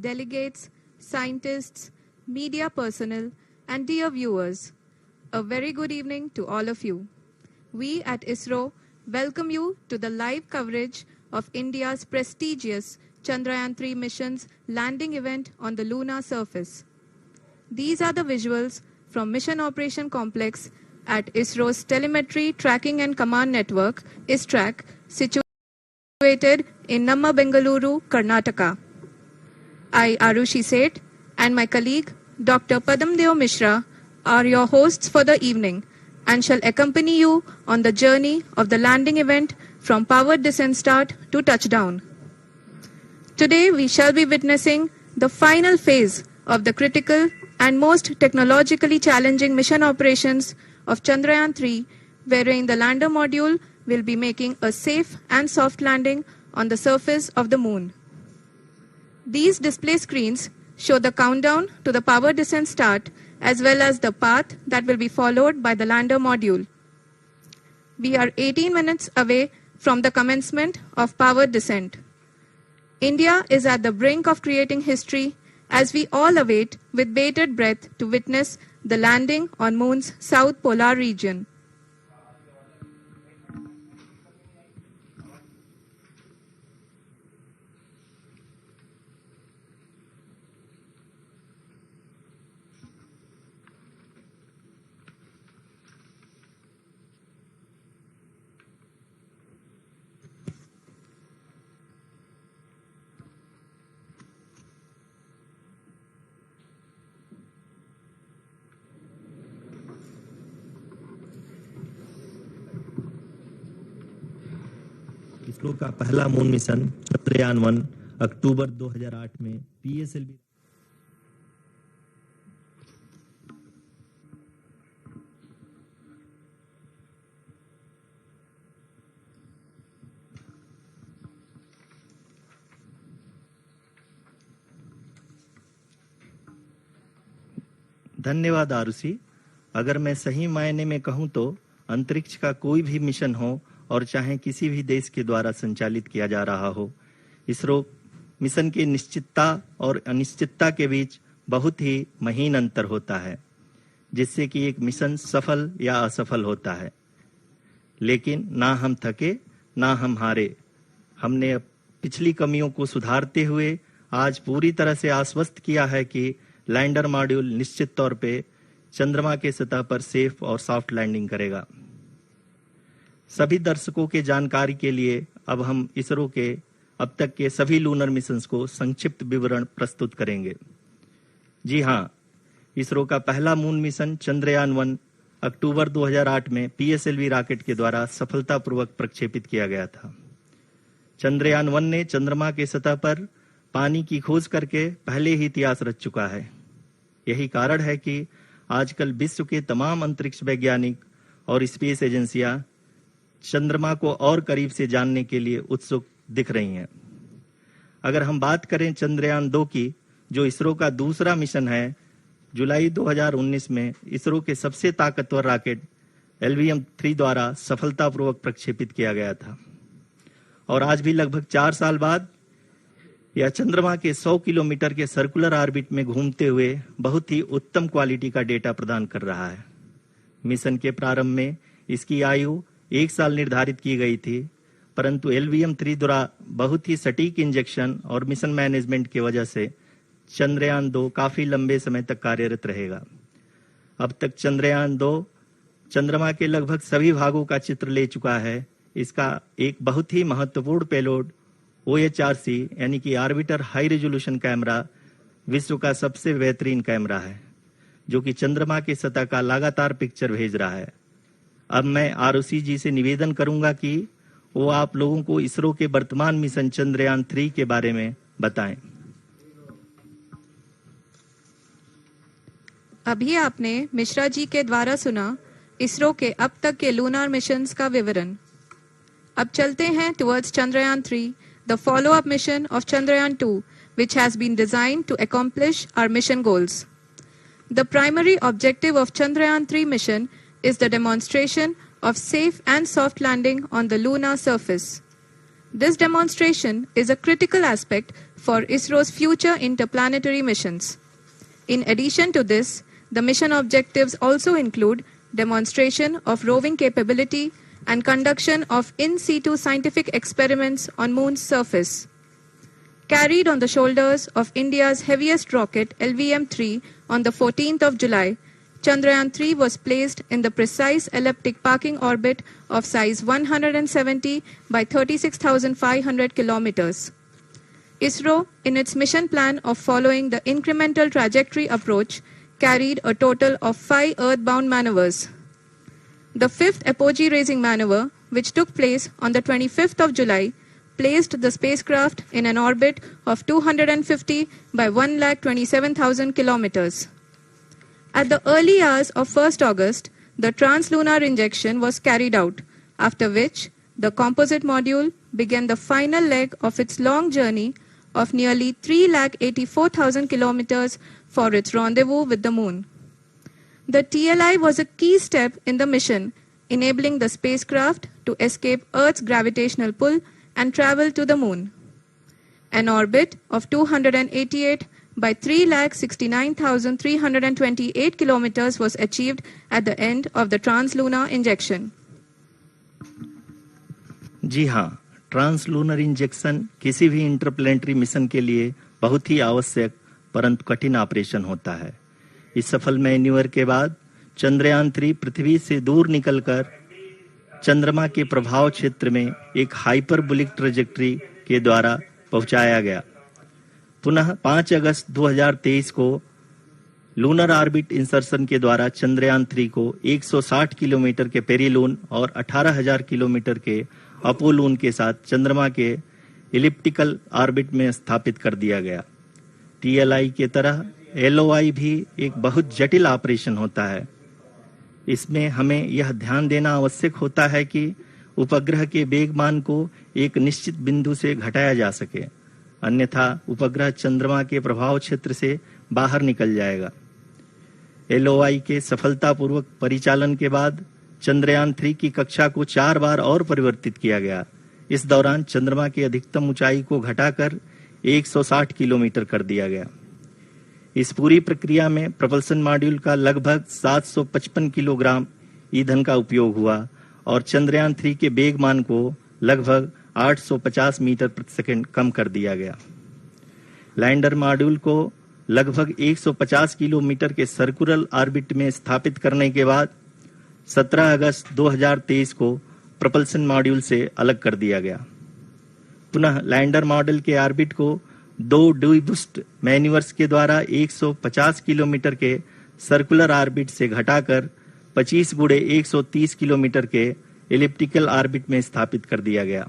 delegates, scientists, media personnel, and dear viewers, a very good evening to all of you. We at ISRO welcome you to the live coverage of India's prestigious Chandrayaan-3 mission's landing event on the lunar surface. These are the visuals from Mission Operation Complex at ISRO's Telemetry Tracking and Command Network, ISTRAC, situated in Namma, Bengaluru, Karnataka. I, Arushi Seth, and my colleague, Dr. Padamdeo Mishra, are your hosts for the evening and shall accompany you on the journey of the landing event from powered descent start to touchdown. Today, we shall be witnessing the final phase of the critical and most technologically challenging mission operations of Chandrayaan-3, wherein the lander module will be making a safe and soft landing on the surface of the moon. These display screens show the countdown to the power descent start as well as the path that will be followed by the lander module. We are 18 minutes away from the commencement of power descent. India is at the brink of creating history as we all await with bated breath to witness the landing on Moon's south polar region. ISRO का पहला moon mission Chandrayaan one अक्टूबर 2008 में PSLV धन्यवाद आरुषि। अगर मैं सही मायने में कहूं तो अंतरिक्ष का कोई भी मिशन हो और चाहे किसी भी देश के द्वारा संचालित किया जा रहा हो, इसरो मिशन की निश्चितता और अनिश्चितता के बीच बहुत ही महीन अंतर होता है, जिससे कि एक मिशन सफल या असफल होता है। लेकिन ना हम थके ना हम हारे। हमने पिछली कमियों को सुधारते हुए आज पूरी तरह से आश्वस्त किया है कि लैंडर मॉड्यूल निश्चित तौर पे चंद्रमा के सतह पर सेफ और सॉफ्ट लैंडिंग करेगा। सभी दर्शकों के जानकारी के लिए अब हम इसरो के अब तक के सभी लूनर मिशंस को संक्षिप्त विवरण प्रस्तुत करेंगे। जी हाँ, इसरो का पहला मून मिशन चंद्रयान-1 अक्टूबर 2008 में पीएसएलवी रॉकेट के द्वारा सफलतापूर्वक प्रक्षेपित किया गया था। चंद्रयान-1 ने चंद्रमा के सतह पर पानी की खोज करके पहले ही इतिहास रच चुका है। यही कारण है कि आजकल विश्व के तमाम अंतरिक्ष वैज्ञानिक और स्पेस एजेंसियां चंद्रमा को और करीब से जानने के लिए उत्सुक दिख रही हैं। अगर हम बात करें चंद्रयान-2 की, जो इसरो का दूसरा मिशन है, जुलाई 2019 में इसरो के सबसे ताकतवर रॉकेट LVM-3 द्वारा सफलतापूर्वक प्रक्षेपित किया गया था और आज भी लगभग 4 साल बाद यह चंद्रमा के 100 किलोमीटर के सर्कुलर ऑर्बिट में घूमते हुए बहुत ही उत्तम क्वालिटी का डेटा प्रदान कर रहा है। मिशन के प्रारंभ में इसकी आयु 1 साल निर्धारित की गई थी, परंतु LVM-3 द्वारा बहुत ही सटीक इंजेक्शन और मिशन मैनेजमेंट की वजह से चंद्रयान-2 काफी लंबे समय तक कार्यरत रहेगा। अब तक चंद्रयान-2 चंद्रमा के लगभग सभी भागों का चित्र ले चुका है। इसका एक बहुत ही महत्वपूर्ण पेलोड OHRC यानी कि ऑर्बिटर हाई रेजोल्यूशन कैमरा विश्व का सबसे बेहतरीन कैमरा है, जो कि चंद्रमा की सतह का लगातार पिक्चर भेज रहा है। अब मैं आरुषि जी से निवेदन करूंगा कि वो आप लोगों को इसरो के वर्तमान मिशन चंद्रयान-3 के बारे में बताएं। अभी आपने मिश्रा जी के द्वारा सुना इसरो के अब तक के लूनार मिशंस का विवरण। अब चलते हैं towards Chandrayaan-3, the follow-up mission of Chandrayaan-2, which has been designed to accomplish our mission goals. The primary objective of Chandrayaan-3 mission is the demonstration of safe and soft landing on the lunar surface. This demonstration is a critical aspect for ISRO's future interplanetary missions. In addition to this, the mission objectives also include demonstration of roving capability and conduction of in situ scientific experiments on Moon's surface. Carried on the shoulders of India's heaviest rocket LVM-3 on the 14th of July, Chandrayaan-3 was placed in the precise elliptic parking orbit of size 170 by 36,500 kilometers. ISRO, in its mission plan of following the incremental trajectory approach, carried a total of 5 earthbound maneuvers. The fifth apogee-raising maneuver, which took place on the 25th of July, placed the spacecraft in an orbit of 250 by 127,000 kilometers. At the early hours of 1st August, the translunar injection was carried out, after which the composite module began the final leg of its long journey of nearly 384,000 kilometers for its rendezvous with the Moon. The TLI was a key step in the mission, enabling the spacecraft to escape Earth's gravitational pull and travel to the Moon. An orbit of 288 by 369,328 kilometers was achieved at the end of the translunar injection. जी हाँ, translunar injection किसी भी interplanetary mission के लिए बहुत ही आवश्यक परंतु कठिन operation होता है। इस सफल मैन्यूवर के बाद चंद्रयान-3 पृथ्वी से दूर निकलकर चंद्रमा के प्रभाव क्षेत्र में एक हाइपरबोलिक ट्रैजेक्टरी के द्वारा पहुंचाया गया। पुनः 5 अगस्त 2023 को लूनर ऑर्बिट इंसर्शन के द्वारा चंद्रयान-3 को 160 किलोमीटर के पेरिलून और 18,000 किलोमीटर के अपोलून के साथ चंद्रमा के इलिप्टिकल ऑर्बिट में स्थापित कर दिया गया। टीएलआई के तरह एलओआई भी एक बहुत जटिल ऑपरेशन होता है। इसमें हमें यह ध्यान देना आवश्यक होता है कि उपग्रह के वेगमान को एक निश्चित बिंदु से घटाया जा सके, अन्यथा उपग्रह चंद्रमा के प्रभाव क्षेत्र से बाहर निकल जाएगा। एलओआई के सफलतापूर्वक परिचालन के बाद चंद्रयान-3 की कक्षा को 4 बार और परिवर्तित किया गया। इस दौरान चंद्रमा की अधिकतम ऊंचाई को घटाकर 160 किलोमीटर कर दिया गया। इस पूरी प्रक्रिया में प्रपल्सन मॉड्यूल का लगभग 755 किलोग्राम ईंधन का उपयोग हुआ और चंद्रयान-3 के वेगमान को लगभग 850 मीटर प्रति सेकंड कम कर दिया गया। लैंडर मॉड्यूल को लगभग 150 किलोमीटर के सर्कुलर ऑर्बिट में स्थापित करने के बाद 17 अगस्त 2023 को प्रपल्सन मॉड्यूल से अलग कर दिया गया। पुनः लैंडर मॉडल के ऑर्बिट को 2 डीबूस्ट मैन्यूवर्स के द्वारा 150 किलोमीटर के सर्कुलर ऑर्बिट से घटाकर 25 गुणे 130 किलोमीटर के एलिप्टिकल ऑर्बिट में स्थापित कर दिया गया।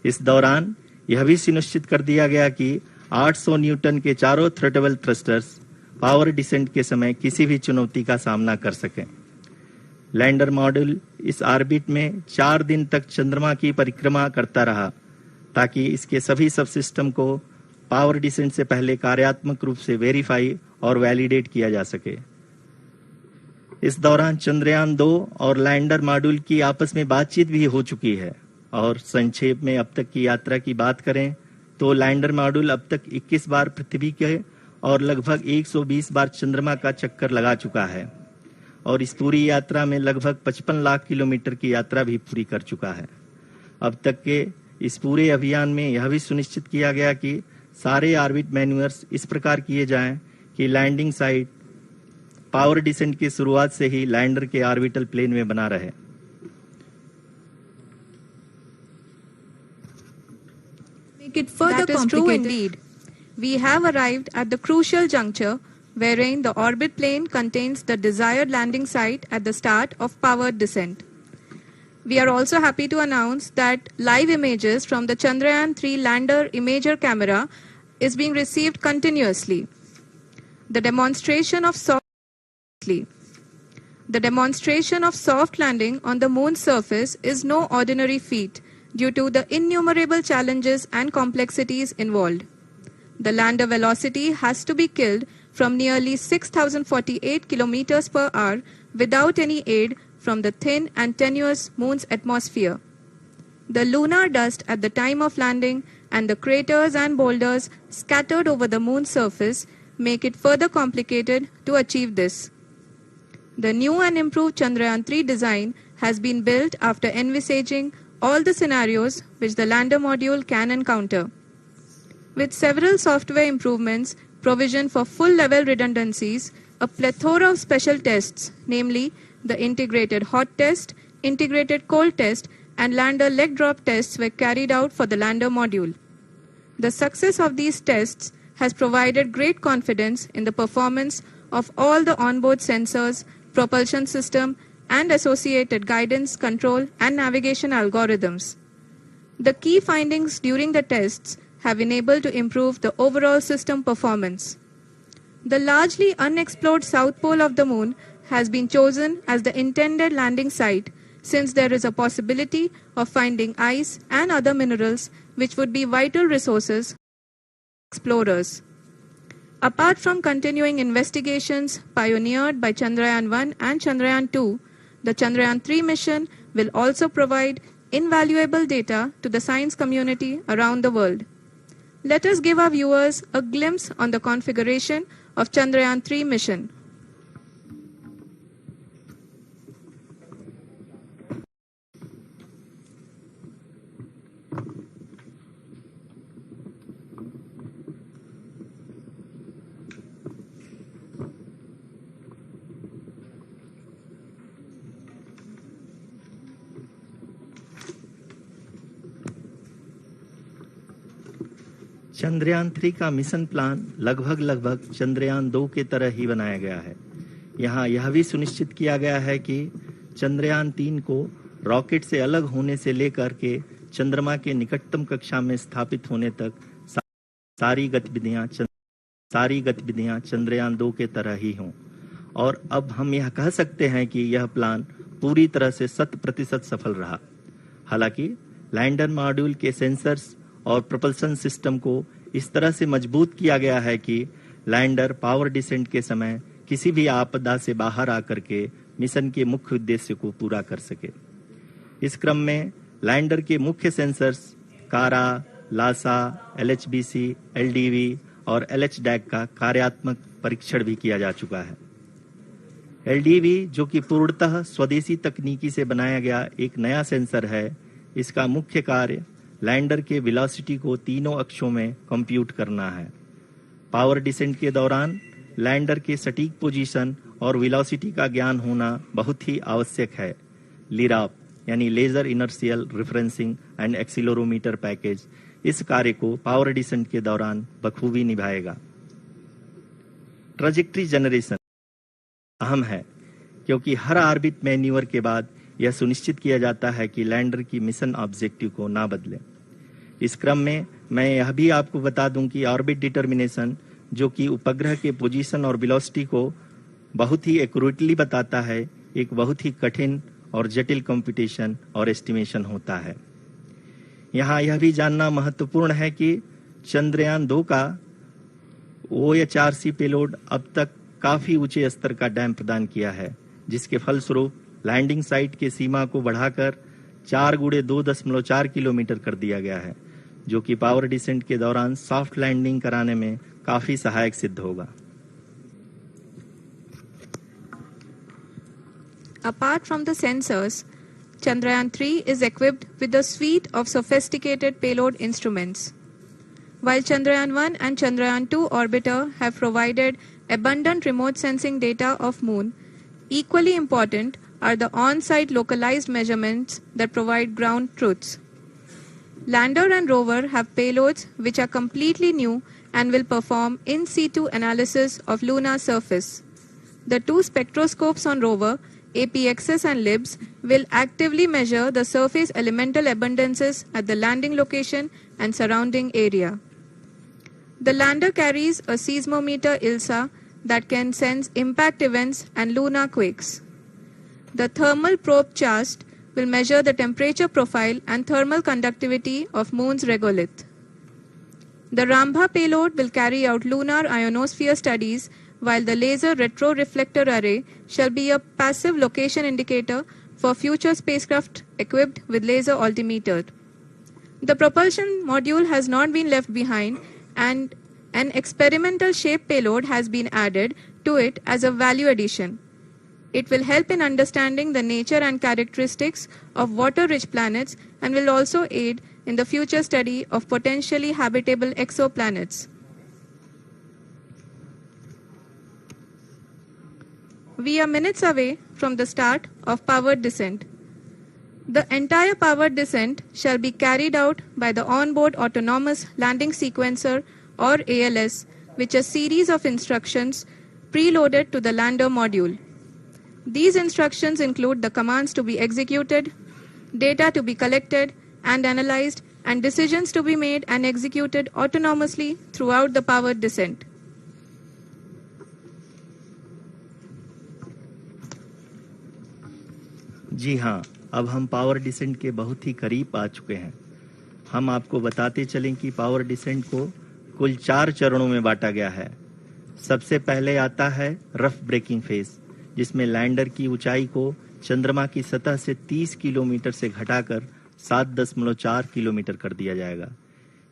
इस दौरान यह भी सुनिश्चित कर दिया गया कि 800 न्यूटन के चारों थ्रटेबल थ्रस्टर्स पावर डिसेंट के समय किसी भी चुनौती का सामना कर सकें। लैंडर मॉड्यूल इस ऑर्बिट में 4 दिन तक चंद्रमा की परिक्रमा करता रहा ताकि इसके सभी सबसिस्टम को पावर डिसेंट से पहले कार्यात्मक रूप से वेरीफाई और वैलिडेट किया जा सके। इस दौरान चंद्रयान-2 और लैंडर मॉड्यूल की आपस में बातचीत भी हो चुकी है। और संक्षेप में अब तक की यात्रा की बात करें तो लैंडर मॉड्यूल अब तक 21 बार पृथ्वी के और लगभग 120 बार चंद्रमा का चक्कर लगा चुका है और इस पूरी यात्रा में लगभग 55 लाख किलोमीटर की यात्रा भी पूरी कर चुका है। अब तक के इस पूरे अभियान में यह भी सुनिश्चित किया गया कि सारे ऑर्बिट मैन्यूवर्स इस प्रकार किए जाएं कि लैंडिंग साइट पावर डिसेंट की शुरुआत से ही लैंडर के ऑर्बिटल प्लेन में बना रहे। That is true indeed. We have arrived at the crucial juncture wherein the orbit plane contains the desired landing site at the start of powered descent. We are also happy to announce that live images from the Chandrayaan-3 lander imager camera is being received continuously. The demonstration of soft landing on the moon's surface is no ordinary feat due to the innumerable challenges and complexities involved. The lander velocity has to be killed from nearly 6,048 kilometers per hour without any aid from the thin and tenuous moon's atmosphere. The lunar dust at the time of landing and the craters and boulders scattered over the moon's surface make it further complicated to achieve this. The new and improved Chandrayaan-3 design has been built after envisaging all the scenarios which the lander module can encounter. With several software improvements, provision for full-level redundancies, a plethora of special tests, namely the integrated hot test, integrated cold test, and lander leg drop tests were carried out for the lander module. The success of these tests has provided great confidence in the performance of all the onboard sensors, propulsion system, and associated guidance, control, and navigation algorithms. The key findings during the tests have enabled to improve the overall system performance. The largely unexplored south pole of the moon has been chosen as the intended landing site, since there is a possibility of finding ice and other minerals which would be vital resources for explorers. Apart from continuing investigations pioneered by Chandrayaan-1 and Chandrayaan-2, the Chandrayaan-3 mission will also provide invaluable data to the science community around the world. Let us give our viewers a glimpse on the configuration of Chandrayaan-3 mission. Chandrayaan-3 का mission plan लगभग चंद्रयान-2 के तरह ही बनाया गया है। यहाँ यह भी सुनिश्चित किया गया है कि चंद्रयान-3 को रॉकेट से अलग होने से लेकर के चंद्रमा के निकटतम कक्षा में स्थापित होने तक सारी गतिविधियां चंद्रयान-2 के तरह ही हों। और अब हम यह कह सकते हैं कि यह प्लान पूरी तरह से 100% सफल रहा। हालांकि लैंडर मॉड्यूल के सेंसर्स और propulsion सिस्टम को इस तरह से मजबूत किया गया है कि लैंडर पावर डिसेंट के समय किसी भी आपदा से बाहर आकर के मिशन के मुख्य उद्देश्य को पूरा कर सके। इस क्रम में लैंडर के मुख्य सेंसर्स कारा, लासा, LHBC, LDV और LHDAC का कार्यात्मक परीक्षण भी किया जा चुका है। LDV, जो कि पूर्णतः स्वदेशी तकनीकी से बनाया गया एक नया सेंसर है, इसका मुख्य कार्य लैंडर के वेलोसिटी को तीनों अक्षों में कंप्यूट करना है। पावर डिसेंट के दौरान लैंडर के सटीक पोजीशन और वेलोसिटी का ज्ञान होना बहुत ही आवश्यक है। लिराप यानी laser inertial referencing and accelerometer package इस कार्य को पावर डिसेंट के दौरान बखूबी निभाएगा। ट्रैजेक्टरी जनरेशन अहम है, क्योंकि हर ऑर्बिट मैन्यूवर के बाद यह सुनिश्चित किया जाता है कि लैंडर की मिशन ऑब्जेक्टिव को ना बदले। इस क्रम में मैं यह भी आपको बता दूं कि ऑर्बिट डिटर्मिनेशन, जो कि उपग्रह के पोजीशन और वेलोसिटी को बहुत ही एक्यूरेटली बताता है, एक बहुत ही कठिन और जटिल कंप्यूटेशन और एस्टिमेशन होता है। यहाँ यह भी जानना महत्वपूर्ण है कि चंद्रयान-2 का OHRC पेलोड अब तक काफी ऊंचे स्तर का डैम प्रदान किया है, जिसके फलस्वरूप लैंडिंग साइट के सीमा को बढ़ाकर 4x2.4 किलोमीटर कर दिया गया है, जो कि पावर डिसेंट के दौरान सॉफ्ट लैंडिंग कराने में काफी सहायक सिद्ध होगा। Apart from the sensors, Chandrayaan-3 is equipped with a suite of sophisticated payload instruments. While Chandrayaan-1 and Chandrayaan-2 orbiter have provided abundant remote sensing data of Moon, equally important are the on-site localized measurements that provide ground truths. Lander and rover have payloads which are completely new and will perform in situ analysis of lunar surface. The two spectroscopes on rover, APXS and LIBS, will actively measure the surface elemental abundances at the landing location and surrounding area. The lander carries a seismometer ILSA that can sense impact events and lunar quakes. The thermal probe CHAST will measure the temperature profile and thermal conductivity of Moon's regolith. The Rambha payload will carry out lunar ionosphere studies, while the laser retroreflector array shall be a passive location indicator for future spacecraft equipped with laser altimeter. The propulsion module has not been left behind, and an experimental shape payload has been added to it as a value addition. It will help in understanding the nature and characteristics of water-rich planets and will also aid in the future study of potentially habitable exoplanets. We are minutes away from the start of powered descent. The entire powered descent shall be carried out by the onboard autonomous landing sequencer, or ALS, which is a series of instructions preloaded to the lander module. These instructions include the commands to be executed, data to be collected and analyzed, and decisions to be made and executed autonomously throughout the powered descent. जी हाँ, अब हम power descent के बहुत ही करीब आ चुके हैं। हम आपको बताते चलें कि पावर डिसेंट को कुल 4 चरणों में बांटा गया है। सबसे पहले आता है रफ ब्रेकिंग फेज, जिसमें लैंडर की ऊंचाई को चंद्रमा की सतह से 30 किलोमीटर से घटाकर 7.4 किलोमीटर कर दिया जाएगा।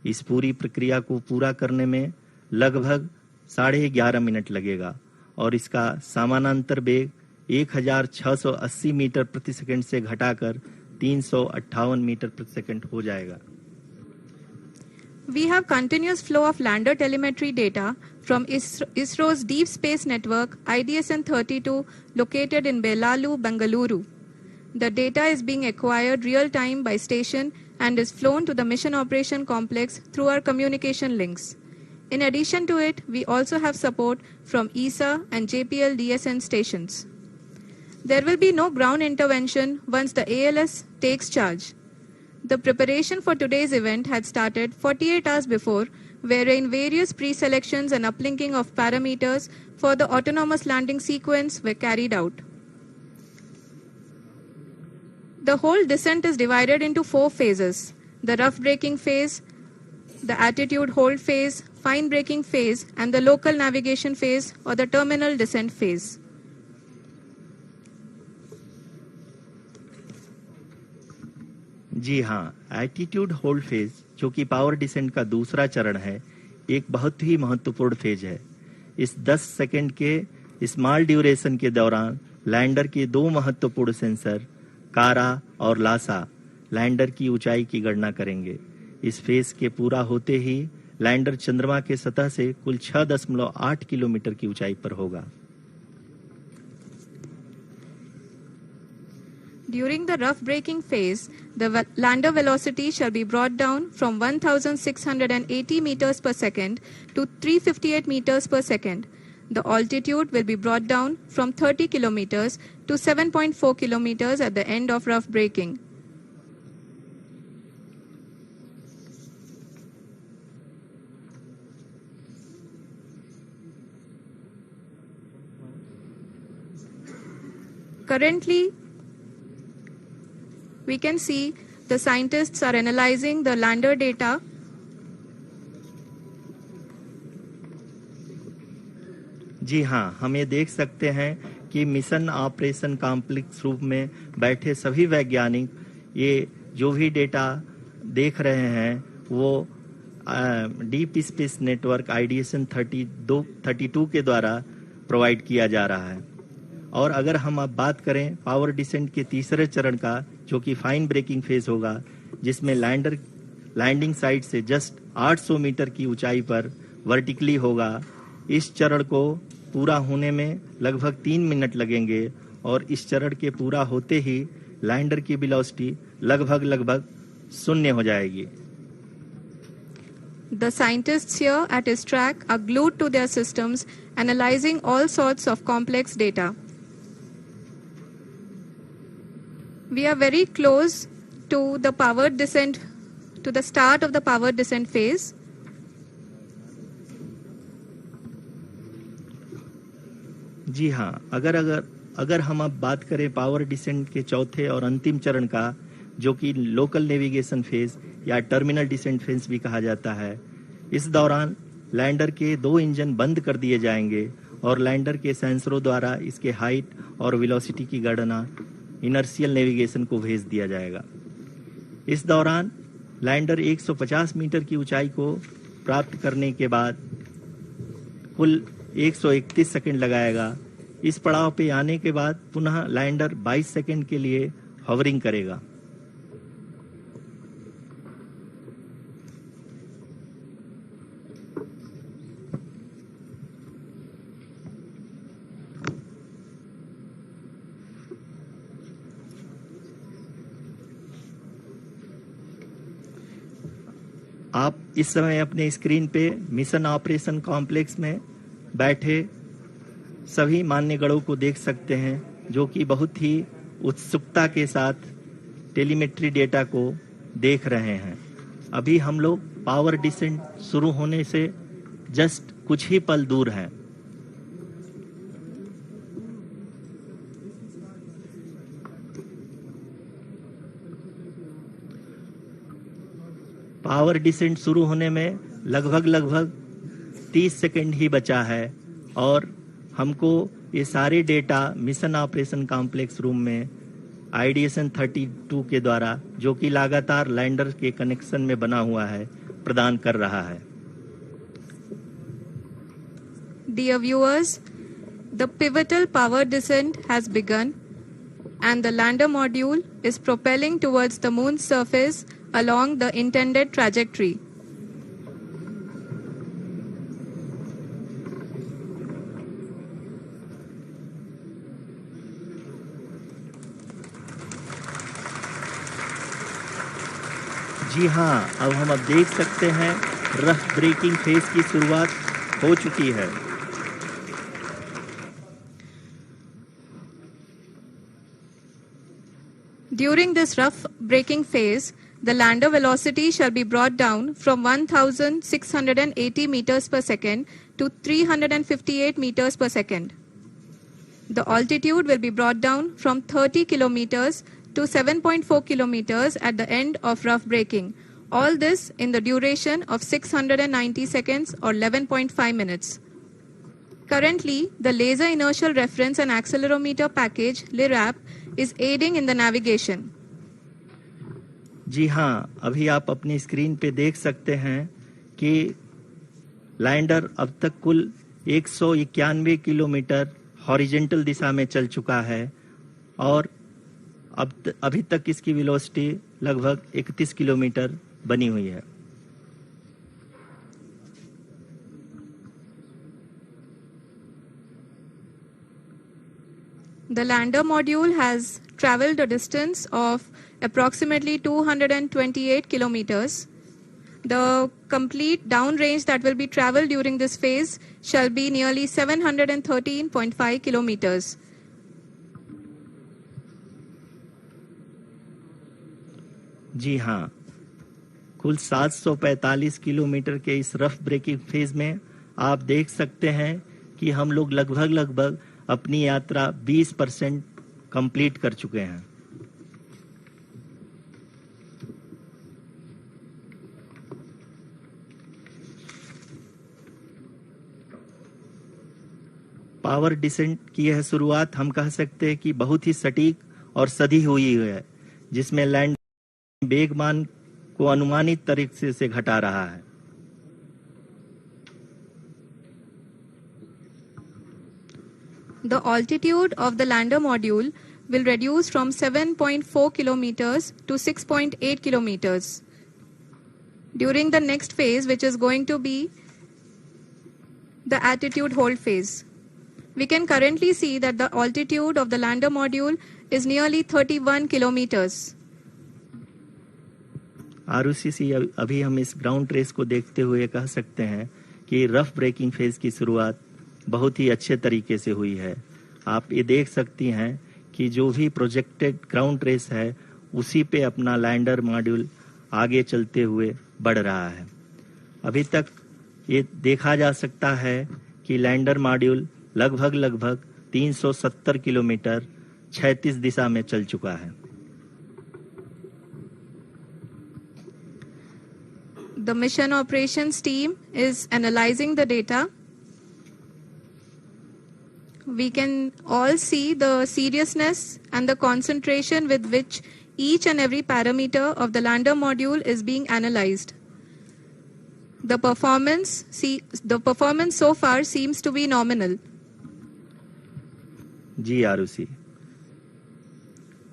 इस पूरी प्रक्रिया को पूरा करने में लगभग 11.5 मिनट लगेगा और इसका समानांतर वेग 1680 मीटर प्रति सेकंड से घटाकर 358 मीटर प्रति सेकंड हो जाएगा। We have continuous flow of lander telemetry data from ISRO's Deep Space Network IDSN-32 located in Belalu, Bengaluru. The data is being acquired real-time by station and is flown to the Mission Operation Complex through our communication links. In addition to it, we also have support from ESA and JPL DSN stations. There will be no ground intervention once the ALS takes charge. The preparation for today's event had started 48 hours before, wherein various pre-selections and uplinking of parameters for the autonomous landing sequence were carried out. The whole descent is divided into 4 phases: the rough braking phase, the attitude hold phase, fine braking phase, and the local navigation phase or the terminal descent phase. जी हाँ, attitude hold phase, जो कि power descent का दूसरा चरण है, एक बहुत ही महत्वपूर्ण फेज है। इस 10 सेकंड के स्मॉल ड्यूरेशन के दौरान लैंडर के 2 महत्वपूर्ण सेंसर कारा और लासा लैंडर की ऊंचाई की गणना करेंगे। इस फेज के पूरा होते ही लैंडर चंद्रमा के सतह से कुल 6.8 किलोमीटर की ऊंचाई पर होगा। During the rough braking phase, the lander velocity shall be brought down from 1,680 meters per second to 358 meters per second. The altitude will be brought down from 30 kilometers to 7.4 kilometers at the end of rough braking. Currently, we can see the scientists are analyzing the lander data. जी हाँ, हम ये देख सकते हैं कि mission operation complex रूप में बैठे सभी वैज्ञानिक ये जो भी डेटा देख रहे हैं वो डीप स्पेस नेटवर्क IDSN-32 के द्वारा प्रोवाइड किया जा रहा है। और अगर हम अब बात करें पावर डिसेंट के तीसरे चरण का, जो कि फाइन ब्रेकिंग फेज होगा, जिसमें लैंडर लैंडिंग साइट से जस्ट 800 मीटर की ऊंचाई पर वर्टिकली होगा। इस चरण को पूरा होने में लगभग 3 मिनट लगेंगे और इस चरण के पूरा होते ही लैंडर की वेलोसिटी लगभग 0 हो जाएगी। The scientists here at ISTRAC are glued to their systems, analyzing all sorts of complex data. We are very close to the powered descent, to the start of the powered descent phase. जी हाँ, अगर हम अब बात करें power descent के चौथे और अंतिम चरण का, जो कि लोकल नेविगेशन फेज या टर्मिनल डिसेंट फेज भी कहा जाता है, इस दौरान लैंडर के 2 इंजन बंद कर दिए जाएंगे और लैंडर के सेंसरों द्वारा इसके हाइट और वेलोसिटी की गणना इनर्शियल नेविगेशन को भेज दिया जाएगा। इस दौरान लैंडर 150 मीटर की ऊंचाई को प्राप्त करने के बाद कुल 131 सेकंड लगाएगा। इस पड़ाव पे आने के बाद पुनः लैंडर 22 सेकंड के लिए हॉवरिंग करेगा। आप इस समय अपने स्क्रीन पे मिशन ऑपरेशन कॉम्प्लेक्स में बैठे सभी मान्यगणों को देख सकते हैं, जो कि बहुत ही उत्सुकता के साथ टेलीमेट्री डेटा को देख रहे हैं। अभी हम लोग पावर डिसेंट शुरू होने से जस्ट कुछ ही पल दूर हैं। पावर डिसेंट शुरू होने में लगभग 30 सेकंड ही बचा है और हमको ये सारे data mission operation complex room में आईडीएसएन 32 के द्वारा, जो कि लगातार लैंडर के कनेक्शन में बना हुआ है, प्रदान कर रहा है। Dear viewers, the pivotal power descent has begun and the lander module is propelling towards the moon's surface along the intended trajectory. जी हाँ, अब हम देख सकते हैं रफ ब्रेकिंग फेज की शुरुआत हो चुकी है। During this rough braking phase, the lander velocity shall be brought down from 1,680 meters per second to 358 meters per second. The altitude will be brought down from 30 kilometers to 7.4 kilometers at the end of rough braking. All this in the duration of 690 seconds or 11.5 minutes. Currently, the Laser Inertial Reference and Accelerometer package, LIRAP, is aiding in the navigation. जी हाँ, अभी आप अपनी screen पे देख सकते हैं कि lander अब तक कुल 191 किलोमीटर हॉरिजेंटल दिशा में चल चुका है और अभी तक इसकी वेलोसिटी लगभग 31 किलोमीटर बनी हुई है। The lander module has traveled a distance of approximately 228 kilometers. The complete downrange that will be traveled during this phase shall be nearly 713.5 kilometers. जी हाँ, कुल 745 किलोमीटर के इस रफ ब्रेकिंग फेज में आप देख सकते हैं कि हम लोग लगभग अपनी यात्रा 20% कंप्लीट कर चुके हैं। पावर डिसेंट की यह शुरुआत हम कह सकते हैं कि बहुत ही सटीक और सधी हुई है, जिसमें लैंड वेगमान को अनुमानित तरीके से घटा रहा है। The altitude of the lander module will reduce from 7.4 kilometers to 6.8 kilometers. During the next phase, which is going to be the attitude hold phase, we can currently see that the altitude of the lander module is nearly 31 kilometers. आरयूसीसी अभी हम इस ground trace को देखते हुए कह सकते हैं कि रफ ब्रेकिंग फेज की शुरुआत बहुत ही अच्छे तरीके से हुई है। आप ये देख सकती हैं कि जो भी प्रोजेक्टेड ग्राउंड ट्रेस है उसी पे अपना लैंडर मॉड्यूल आगे चलते हुए बढ़ रहा है। अभी तक ये देखा जा सकता है कि लैंडर मॉड्यूल लगभग 370 किलोमीटर 36 दिशा में चल चुका है। The mission operations team is analyzing the data. We can all see the seriousness and the concentration with which each and every parameter of the lander module is being analyzed. The performance so far seems to be nominal. जी आरुषि,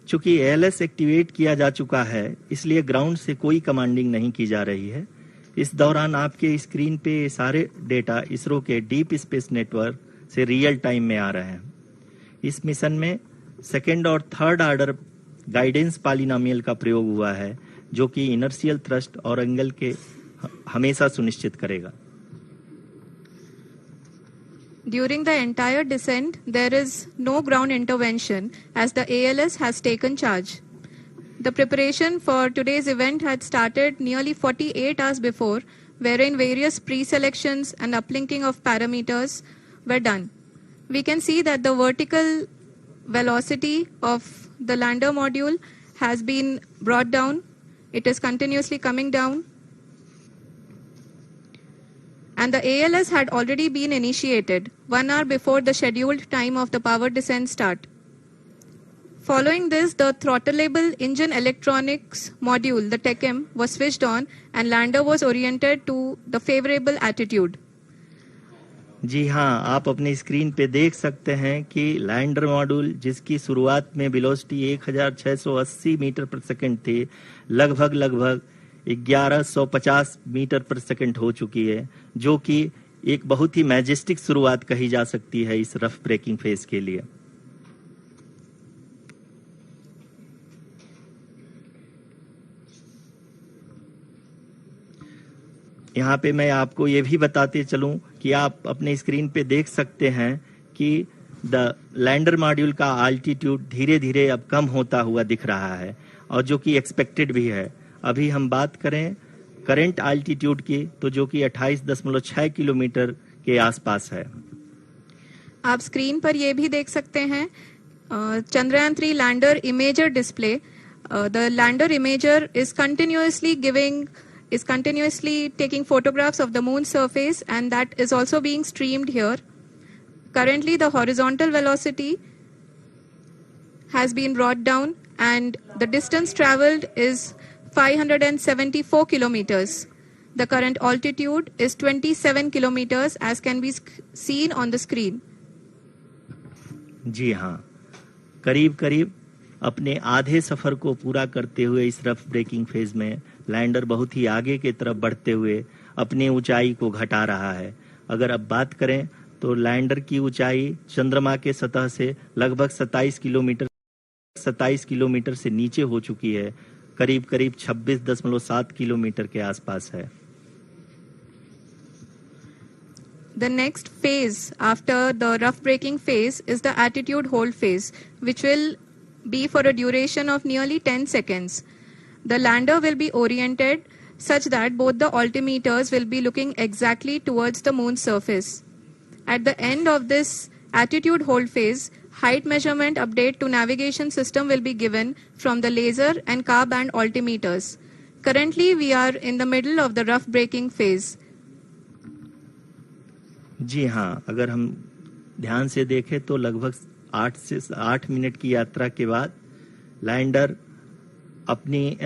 चूंकि ALS activate किया जा चुका है, इसलिए ground से कोई commanding नहीं की जा रही है। इस दौरान आपके स्क्रीन पे सारे डेटा इसरो के डीप स्पेस नेटवर्क से रियल टाइम में आ रहे हैं। इस मिशन में सेकेंड और थर्ड ऑर्डर गाइडेंस पॉलिनोमियल का प्रयोग हुआ है, जो कि इनर्शियल थ्रस्ट और एंगल के हमेशा सुनिश्चित करेगा। During the entire descent, there is no ground intervention as the ALS has taken charge. The preparation for today's event had started nearly 48 hours before, wherein various pre-selections and uplinking of parameters were done. We can see that the vertical velocity of the lander module has been brought down. It is continuously coming down. And the ALS had already been initiated 1 hour before the scheduled time of the power descent start. Following this, the throttleable engine electronics module, the TECM, was switched on and lander was oriented to the favorable attitude. जी हाँ, आप अपनी screen पे देख सकते हैं कि lander module, जिसकी शुरुआत में वेलोसिटी 1680 मीटर पर सेकंड थी, लगभग 1150 मीटर पर सेकंड हो चुकी है, जो कि एक बहुत ही मैजेस्टिक शुरुआत कही जा सकती है इस रफ ब्रेकिंग फेज के लिए। यहाँ पे मैं आपको ये भी बताते चलूं कि आप अपने स्क्रीन पे देख सकते हैं कि द लैंडर मॉड्यूल का आल्टीट्यूड धीरे धीरे अब कम होता हुआ दिख रहा है, और जो कि एक्सपेक्टेड भी है। अभी हम बात करें करंट आल्टीट्यूड की, तो जो कि 28.6 किलोमीटर के आसपास है। आप स्क्रीन पर ये भी देख सकते हैं Chandrayaan 3 lander imager display. The lander imager is continuously taking photographs of the moon surface, and that is also being streamed here. Currently, the horizontal velocity has been brought down and the distance traveled is 574 kilometers. The current altitude is 27 kilometers as can be seen on the screen. जी हाँ, करीब अपने आधे सफर को पूरा करते हुए इस rough breaking phase में लैंडर बहुत ही आगे की तरफ बढ़ते हुए अपनी ऊंचाई को घटा रहा है। अगर अब बात करें तो लैंडर की ऊंचाई चंद्रमा के सतह से लगभग 27 किलोमीटर से नीचे हो चुकी है, करीब 26.7 किलोमीटर के आसपास है। The next phase after the rough braking phase is the attitude hold phase, which will be for a duration of nearly 10 seconds. The lander will be oriented such that both the altimeters will be looking exactly towards the moon's surface. At the end of this attitude hold phase, height measurement update to navigation system will be given from the laser and car band altimeters. Currently, we are in the middle of the rough braking phase. जी हाँ, अगर हम ध्यान से देखें तो लगभग 8 minute की यात्रा के बाद लैंडर अपनी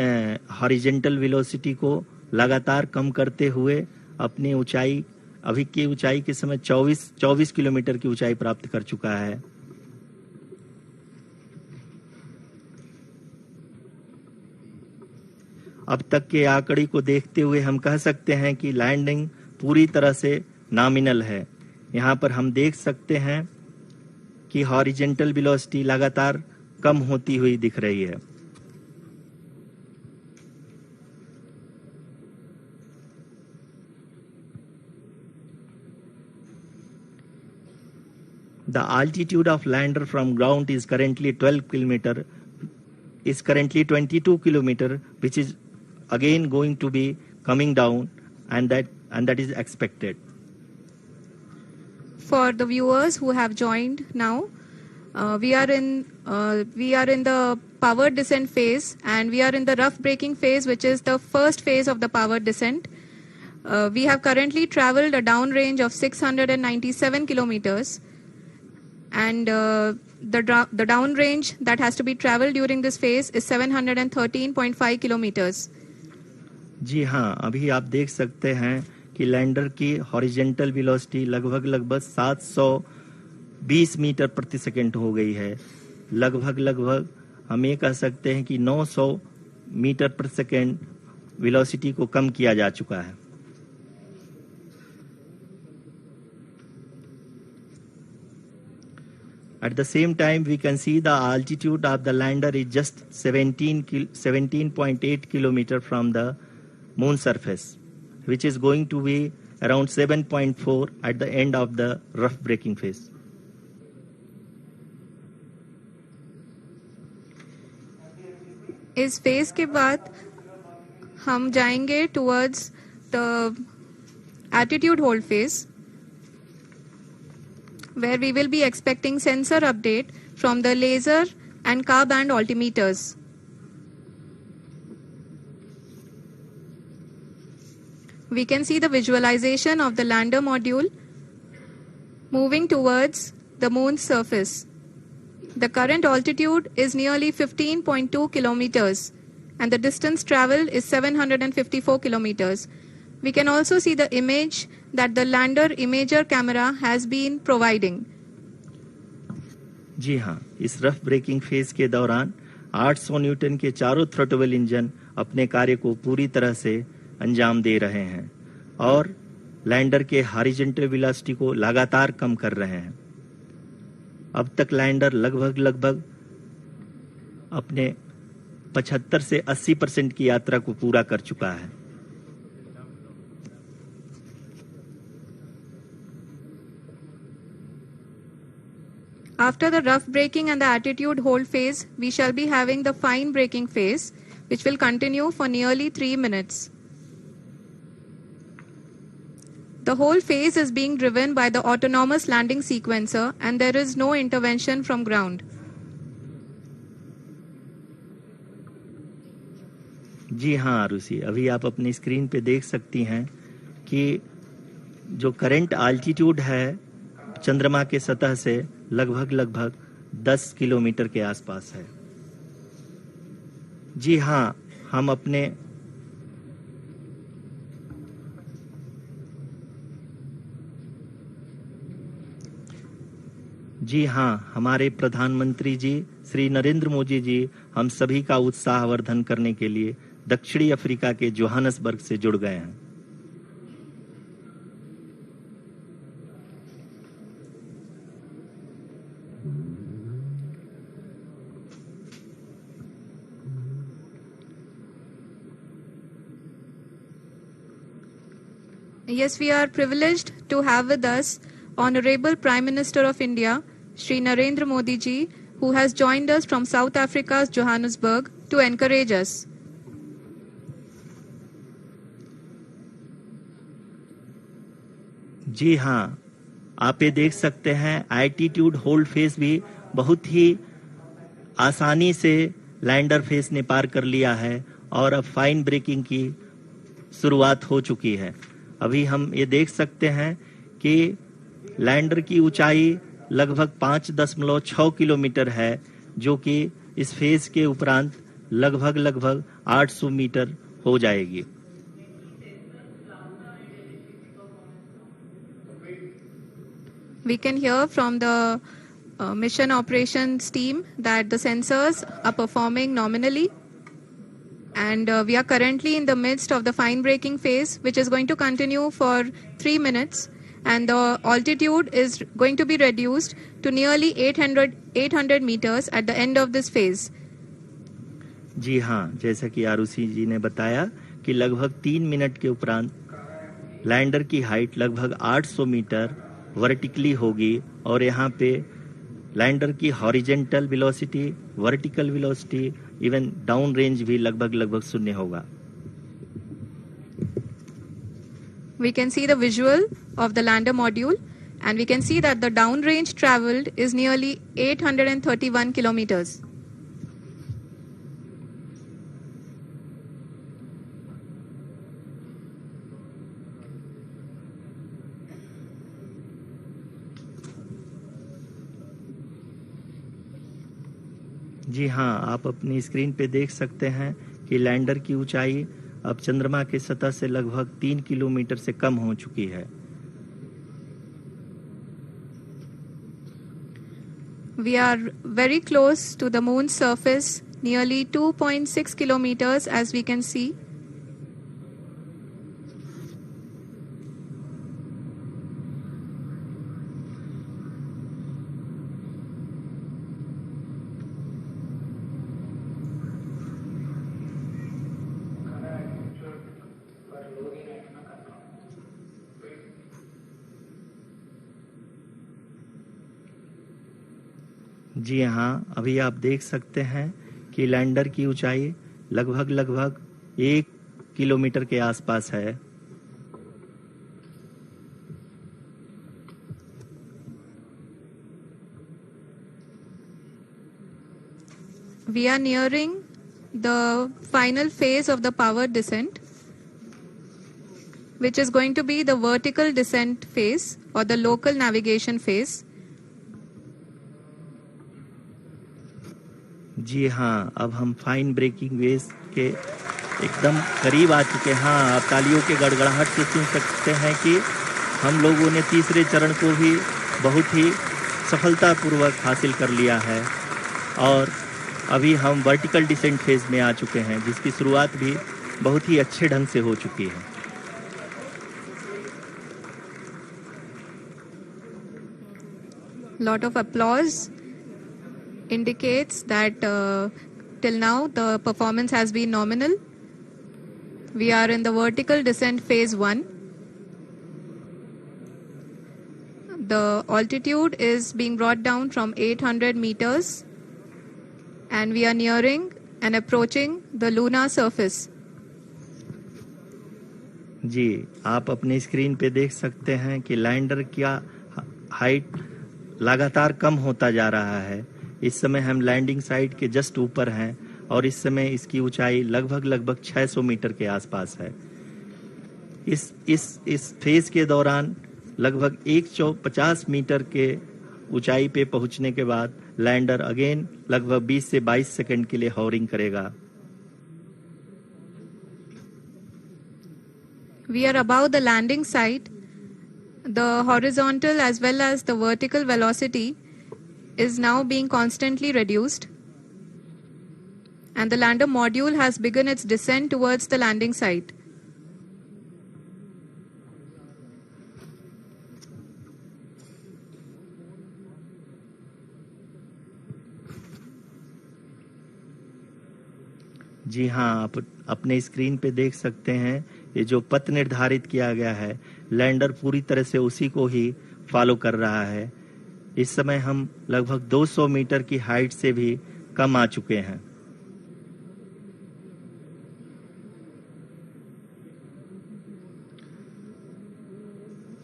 हॉरिजॉन्टल वेलोसिटी को लगातार कम करते हुए अपनी ऊंचाई, अभी की ऊंचाई के समय 24 किलोमीटर की ऊंचाई प्राप्त कर चुका है। अब तक के आंकड़े को देखते हुए हम कह सकते हैं कि लैंडिंग पूरी तरह से नॉमिनल है। यहाँ पर हम देख सकते हैं कि हॉरिजॉन्टल वेलोसिटी लगातार कम होती हुई दिख रही है। The altitude of lander from ground is currently 22 kilometer, which is again going to be coming down, and that is expected. For the viewers who have joined now, we are in the power descent phase, and we are in the rough braking phase, which is the first phase of the power descent. We have currently traveled a downrange of 697 kilometers, and the downrange that has to be traveled during this phase is 713.5 kilometers. जी हाँ, अभी आप देख सकते हैं कि lander की horizontal velocity लगभग 720 metre प्रति सेकंड हो गई है। लगभग हम ये कह सकते हैं कि 900 मीटर प्रति सेकंड वेलोसिटी को कम किया जा चुका है। At the same time, we can see the altitude of the lander is just 17.8 kilometer from the moon surface, which is going to be around 7.4 at the end of the rough braking phase. इस phase के बाद हम जाएंगे towards the attitude hold phase, where we will be expecting sensor update from the laser and car band altimeters. We can see the visualization of the lander module moving towards the moon's surface. The current altitude is nearly 15.2 kilometers and the distance traveled is 754 kilometers. We can also see the image that the lander imager camera has been providing. जी हाँ, इस rough breaking phase के दौरान 800 Newton के चारों throttle engine अपने कार्य को पूरी तरह से अंजाम दे रहे हैं और लैंडर के हॉरिजॉन्टल वेलोसिटी को लगातार कम कर रहे हैं। अब तक लैंडर लगभग अपने 75 से 80% की यात्रा को पूरा कर चुका है। After the rough braking and the attitude hold phase, we shall be having the fine braking phase, which will continue for nearly 3 minutes. The whole phase is being driven by the autonomous landing sequencer and there is no intervention from ground. जी हाँ आरुषि, अभी आप अपनी screen पे देख सकती हैं कि जो करंट आल्टीट्यूड है चंद्रमा के सतह से लगभग 10 किलोमीटर के आसपास है। जी हाँ, हमारे प्रधानमंत्री जी श्री नरेंद्र मोदी जी हम सभी का उत्साहवर्धन करने के लिए दक्षिणी अफ्रीका के जोहानसबर्ग से जुड़ गए हैं। Yes, we are privileged to have with us Honorable Prime Minister of India, Shri Narendra Modi ji, who has joined us from South Africa's Johannesburg to encourage us. जी हाँ, आप ये देख सकते हैं एटीट्यूड होल्ड फेज भी बहुत ही आसानी से लैंडर फेज ने पार कर लिया है और अब फाइन ब्रेकिंग की शुरुआत हो चुकी है। अभी हम ये देख सकते हैं कि लैंडर की ऊंचाई लगभग 5.6 किलोमीटर है, जो कि इस फेज के उपरांत लगभग 800 मीटर हो जाएगी। We can hear from the mission operations team that the sensors are performing nominally. And we are currently in the midst of the fine braking phase, which is going to continue for 3 minutes. And the altitude is going to be reduced to nearly 800 meters at the end of this phase. जी हाँ, जैसा कि आरुषि जी ने बताया कि लगभग 3 minute के उपरांत lander की हाइट लगभग 800 मीटर वर्टिकली होगी और यहाँ पे लैंडर की horizontal velocity, vertical velocity, even down range भी लगभग शून्य होगा। We can see the visual of the lander module and we can see that the down range traveled is nearly 831 kilometers. जी हाँ, आप अपनी स्क्रीन पे देख सकते हैं कि लैंडर की ऊंचाई अब चंद्रमा के सतह से लगभग 3 किलोमीटर से कम हो चुकी है। We are very close to the moon's surface, nearly 2.6 kilometers as we can see. जी हाँ, अभी आप देख सकते हैं कि लैंडर की ऊंचाई लगभग 1 किलोमीटर के आसपास है। We are nearing the final phase of the power descent, which is going to be the vertical descent phase or the local navigation phase. जी हाँ, अब हम फाइन ब्रेकिंग वेव्स के एकदम करीब आ चुके हैं। हाँ, आप तालियों के गड़गड़ाहट से सुन सकते हैं कि हम लोगों ने तीसरे चरण को भी बहुत ही सफलतापूर्वक हासिल कर लिया है और अभी हम वर्टिकल डिसेंट फेज में आ चुके हैं, जिसकी शुरुआत भी बहुत ही अच्छे ढंग से हो चुकी है। Lot of applause indicates that till now the performance has been nominal. We are in the vertical descent phase 1. The altitude is being brought down from 800 meters and we are nearing and approaching the lunar surface. जी, आप अपने screen पे देख सकते हैं कि lander का height लगातार कम होता जा रहा है। इस समय हम लैंडिंग साइट के जस्ट ऊपर हैं और इस समय इसकी ऊंचाई लगभग 600 मीटर के आसपास है। इस फेज के दौरान लगभग 150 मीटर के ऊंचाई पे पहुंचने के बाद लैंडर अगेन लगभग 20 से 22 सेकंड के लिए हॉवरिंग करेगा। We are above the landing site. The horizontal as well as the vertical velocity is now being constantly reduced. And the lander module has begun its descent towards the landing site. जी हाँ, आप अपने screen पे देख सकते हैं ये जो पथ निर्धारित किया गया है, लैंडर पूरी तरह से उसी को ही फॉलो कर रहा है। इस समय हम लगभग 200 मीटर की हाइट से भी कम आ चुके हैं।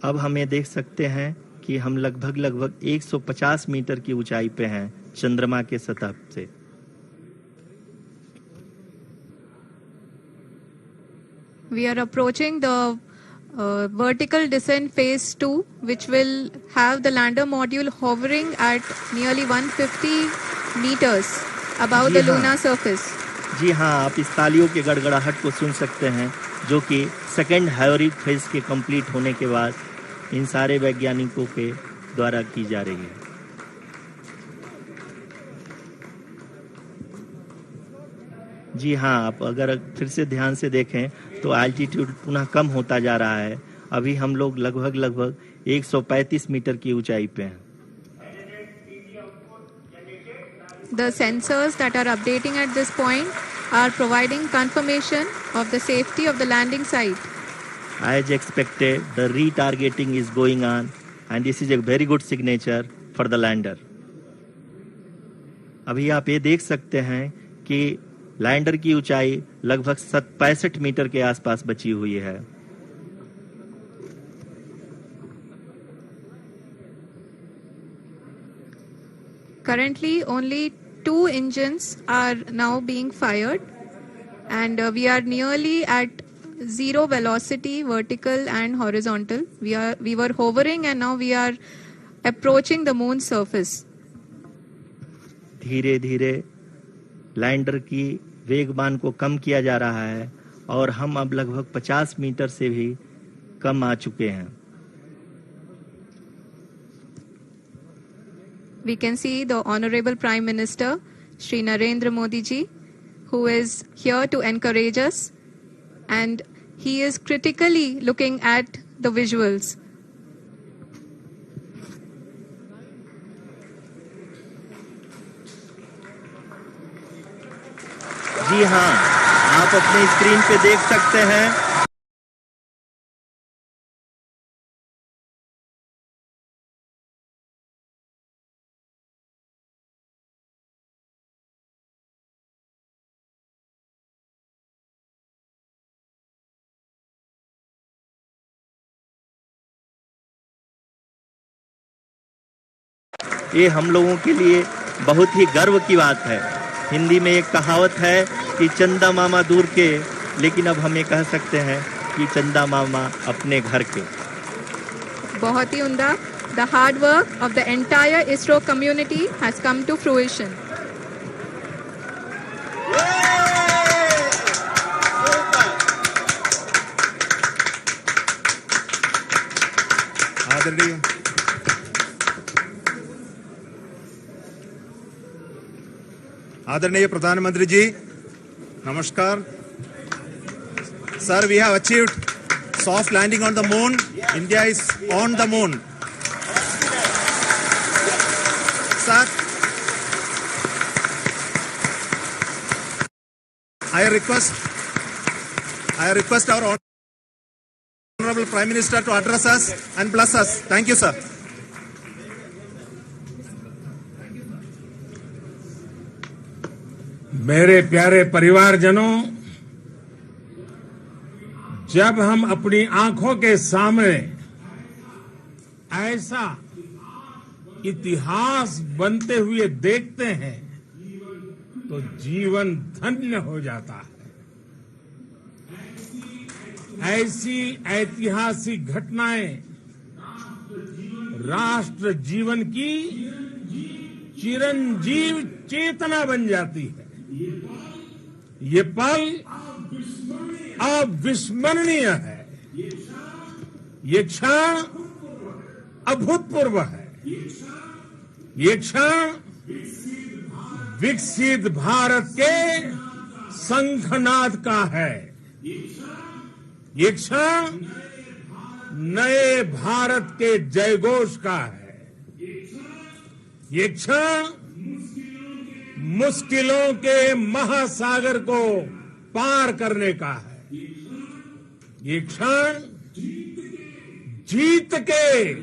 अब हम ये देख सकते हैं कि हम लगभग 150 मीटर की ऊंचाई पे हैं चंद्रमा के सतह से। We are approaching the vertical descent phase 2, which will have the lander module hovering at nearly 150 meters above the lunar surface. जी हाँ, आप इस तालियों के गड़गड़ाहट को सुन सकते हैं, जो कि सेकेंड हायोरिक फेज के कंप्लीट होने के बाद इन सारे वैज्ञानिकों के द्वारा की जा रही है। जी हाँ, आप अगर फिर से ध्यान से देखें तो एल्टीट्यूड पुनः कम होता जा रहा है। अभी हम लोग लगभग 135 मीटर की ऊंचाई पे हैं। The sensors that are updating at this point are providing confirmation of the safety of the landing site. As expected, the retargeting is going on and this is a very good signature for the lander. अभी आप ये देख सकते हैं कि lander की ऊंचाई लगभग 65 मीटर के आसपास बची हुई है। Currently, only 2 engines are now being fired, and we are nearly at zero velocity, vertical and horizontal. We were hovering, and now we are approaching the moon's surface. धीरे धीरे लैंडर की वेगमान को कम किया जा रहा है और हम अब लगभग 50 मीटर से भी कम आ चुके हैं। We can see the Honorable Prime Minister, Shri Narendra Modi ji, who is here to encourage us, and he is critically looking at the visuals. जी हाँ, आप अपने स्क्रीन पे देख सकते हैं ये हम लोगों के लिए बहुत ही गर्व की बात है। हिंदी में एक कहावत है कि चंदा मामा दूर के, लेकिन अब हम ये कह सकते हैं कि चंदा मामा अपने घर के। बहुत ही उम्दा। The hard work of the entire ISRO community has come to fruition. आदरणीय प्रधानमंत्री जी, नमस्कार। Sir, we have achieved soft landing on the moon. India is on the moon. Sir, I request our Honorable Prime Minister to address us and bless us. Thank you, sir. मेरे प्यारे परिवारजनों, जब हम अपनी आंखों के सामने ऐसा इतिहास बनते हुए देखते हैं तो जीवन धन्य हो जाता है। ऐसी ऐतिहासिक घटनाएं राष्ट्र जीवन की चिरंजीव चेतना बन जाती है। ये पल अविस्मरणीय है। ये क्षण अभूतपूर्व है। ये क्षण विकसित भारत के शंखनाद का है। ये क्षण नए भारत के जयघोष का है। ये क्षण मुश्किलों के महासागर को पार करने का है। ये क्षण जीत के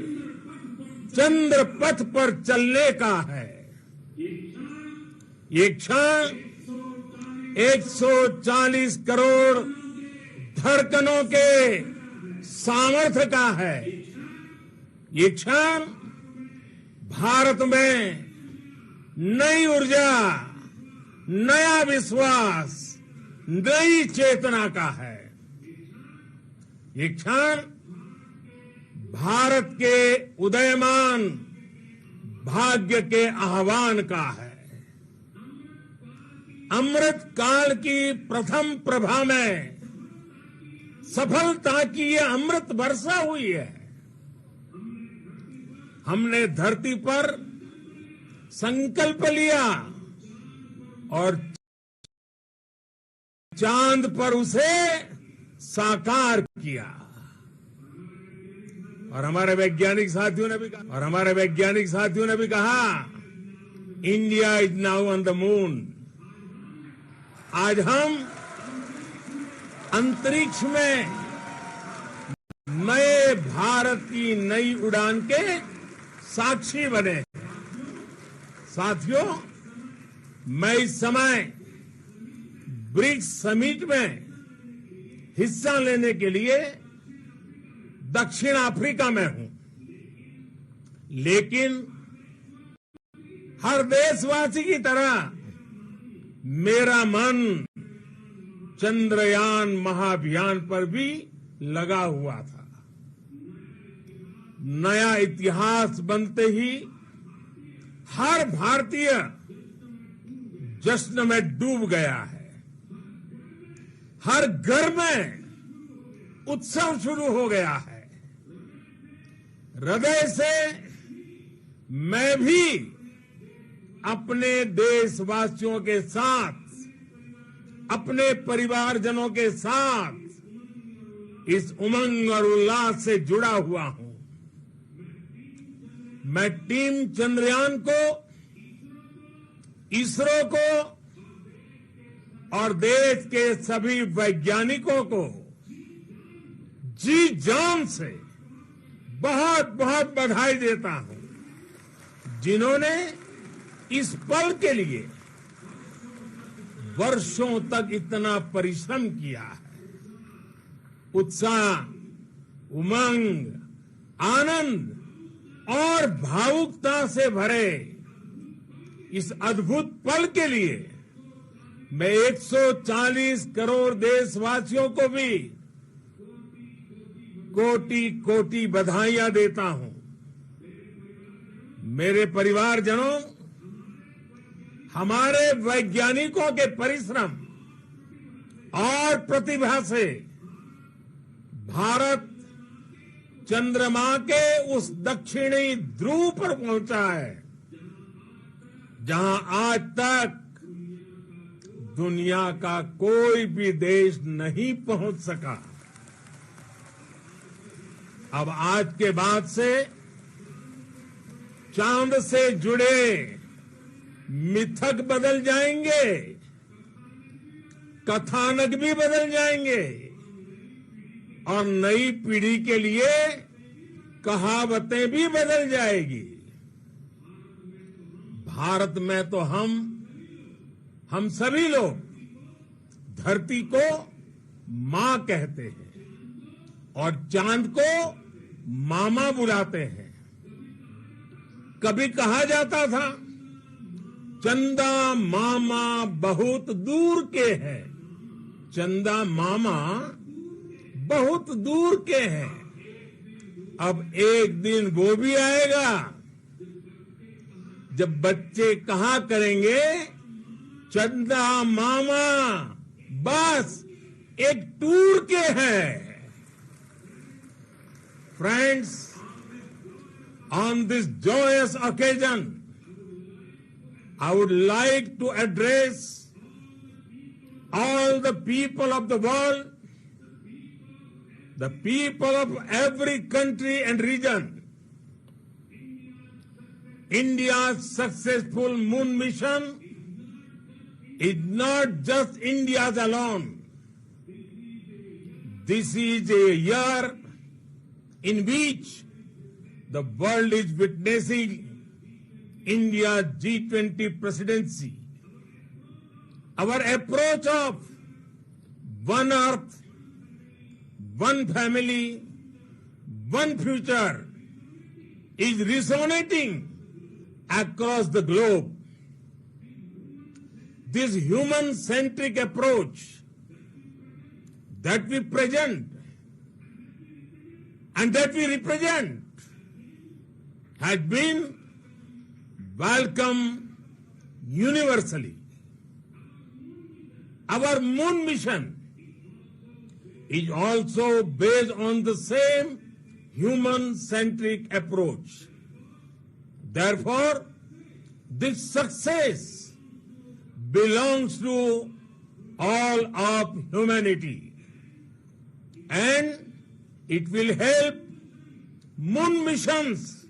चंद्र पथ पर चलने का है। ये क्षण 140 करोड़ धड़कनों के सामर्थ्य का है। ये क्षण भारत में नई ऊर्जा, नया विश्वास, नई चेतना का है। ये क्षण भारत के उदयमान भाग्य के आह्वान का है। अमृत काल की प्रथम प्रभा में सफलता की ये अमृत वर्षा हुई है। हमने धरती पर संकल्प लिया और चांद पर उसे साकार किया। और हमारे वैज्ञानिक साथियों ने भी कहा India is now on the moon. आज हम अंतरिक्ष में नए भारत की नई उड़ान के साक्षी बने। साथियों, मैं इस समय ब्रिक्स समिट में हिस्सा लेने के लिए दक्षिण अफ्रीका में हूं, लेकिन हर देशवासी की तरह मेरा मन चंद्रयान महाअभियान पर भी लगा हुआ था। नया इतिहास बनते ही हर भारतीय जश्न में डूब गया है। हर घर में उत्सव शुरू हो गया है। हृदय से मैं भी अपने देशवासियों के साथ, अपने परिवारजनों के साथ इस उमंग और उल्लास से जुड़ा हुआ हूं। मैं टीम चंद्रयान को, इसरो को और देश के सभी वैज्ञानिकों को जी जान से बहुत बहुत बधाई देता हूं, जिन्होंने इस पल के लिए वर्षों तक इतना परिश्रम किया है। उत्साह, उमंग, आनंद और भावुकता से भरे इस अद्भुत पल के लिए मैं 140 करोड़ देशवासियों को भी कोटि कोटि बधाइयां देता हूं। मेरे परिवारजनों, हमारे वैज्ञानिकों के परिश्रम और प्रतिभा से भारत चंद्रमा के उस दक्षिणी ध्रुव पर पहुंचा है, जहां आज तक दुनिया का कोई भी देश नहीं पहुंच सका। अब आज के बाद से चांद से जुड़े मिथक बदल जाएंगे, कथानक भी बदल जाएंगे और नई पीढ़ी के लिए कहावतें भी बदल जाएगी। भारत में तो हम सभी लोग धरती को मां कहते हैं और चांद को मामा बुलाते हैं। कभी कहा जाता था, चंदा मामा बहुत दूर के हैं। चंदा मामा बहुत दूर के हैं। अब एक दिन वो भी आएगा जब बच्चे कहा करेंगे, चंदा मामा बस एक टूर के हैं। Friends, on this joyous occasion, I would like to address all the people of the world, the people of every country and region. India's successful moon mission is not just India's alone. This is a year in which the world is witnessing India's G20 presidency. Our approach of one earth, one family, one future is resonating across the globe. This human-centric approach that we present and that we represent has been welcomed universally. Our moon mission is also based on the same human-centric approach. Therefore, this success belongs to all of humanity, and it will help moon missions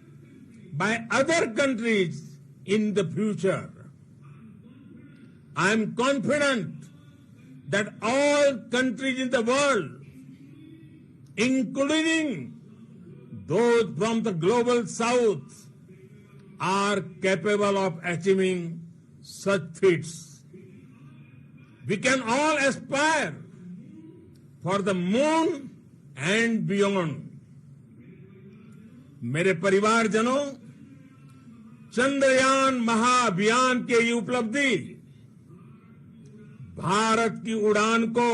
by other countries in the future. I am confident that all countries in the world, including those from the global south, are capable of achieving such feats. We can all aspire for the moon and beyond. मेरे परिवारजनों, चंद्रयान महाअभियान की ये उपलब्धि भारत की उड़ान को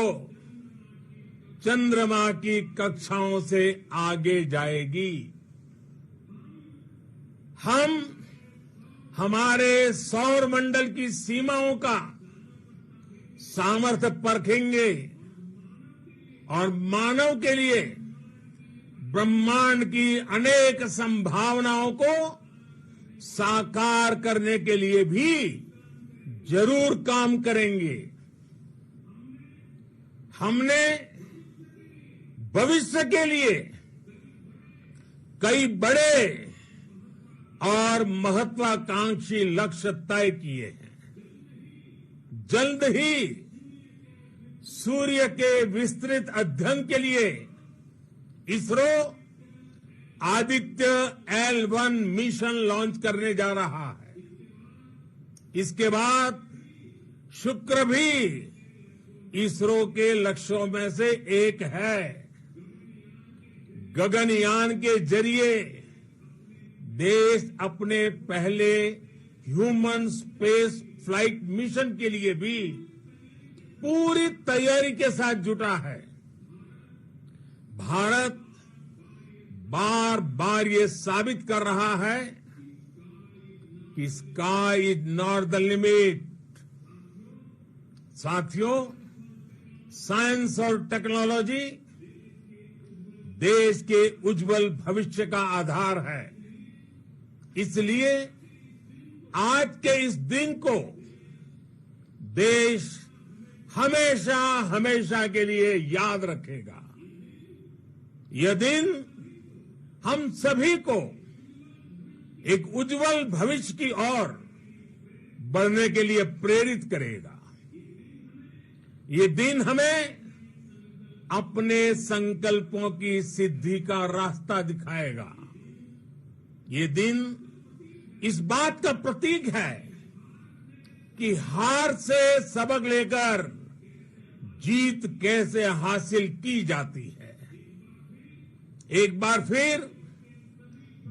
चंद्रमा की कक्षाओं से आगे जाएगी। हम हमारे सौर मंडल की सीमाओं का सामर्थ्य परखेंगे और मानव के लिए ब्रह्मांड की अनेक संभावनाओं को साकार करने के लिए भी जरूर काम करेंगे। हमने भविष्य के लिए कई बड़े और महत्वाकांक्षी लक्ष्य तय किए हैं। जल्द ही सूर्य के विस्तृत अध्ययन के लिए ISRO Aditya L1 mission launch करने जा रहा है। इसके बाद शुक्र भी इसरो के लक्ष्यों में से एक है। गगनयान के जरिए देश अपने पहले ह्यूमन स्पेस फ्लाइट मिशन के लिए भी पूरी तैयारी के साथ जुटा है। भारत बार बार ये साबित कर रहा है कि sky is not the limit. साथियों, साइंस और टेक्नोलॉजी देश के उज्जवल भविष्य का आधार है। इसलिए आज के इस दिन को देश हमेशा हमेशा के लिए याद रखेगा। यह दिन हम सभी को एक उज्जवल भविष्य की ओर बढ़ने के लिए प्रेरित करेगा। ये दिन हमें अपने संकल्पों की सिद्धि का रास्ता दिखाएगा। ये दिन इस बात का प्रतीक है कि हार से सबक लेकर जीत कैसे हासिल की जाती है। एक बार फिर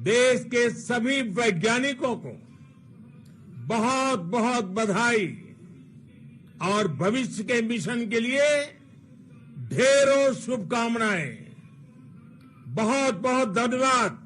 देश के सभी वैज्ञानिकों को बहुत बहुत बधाई और भविष्य के मिशन के लिए ढेरों शुभकामनाएं। बहुत बहुत धन्यवाद।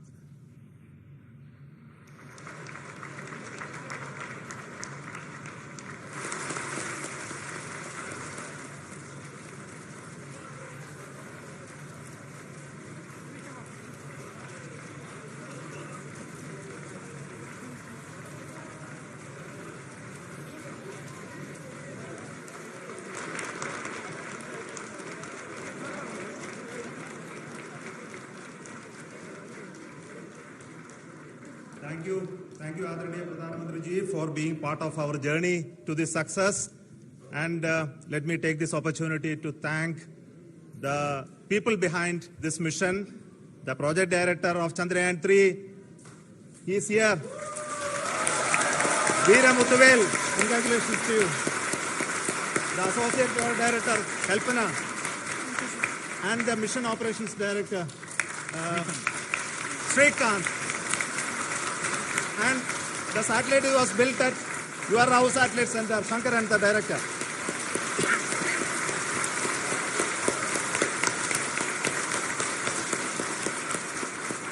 Thank you, Adaraniya Pradhan Mantri ji, for being part of our journey to this success. And let me take this opportunity to thank the people behind this mission, the project director of Chandrayaan 3. He is here. Veera Muthuvel, congratulations to you. The associate director, Kalpana, and the mission operations director, Srikanth. And the satellite was built at your house satellite center, Shankar, and the director.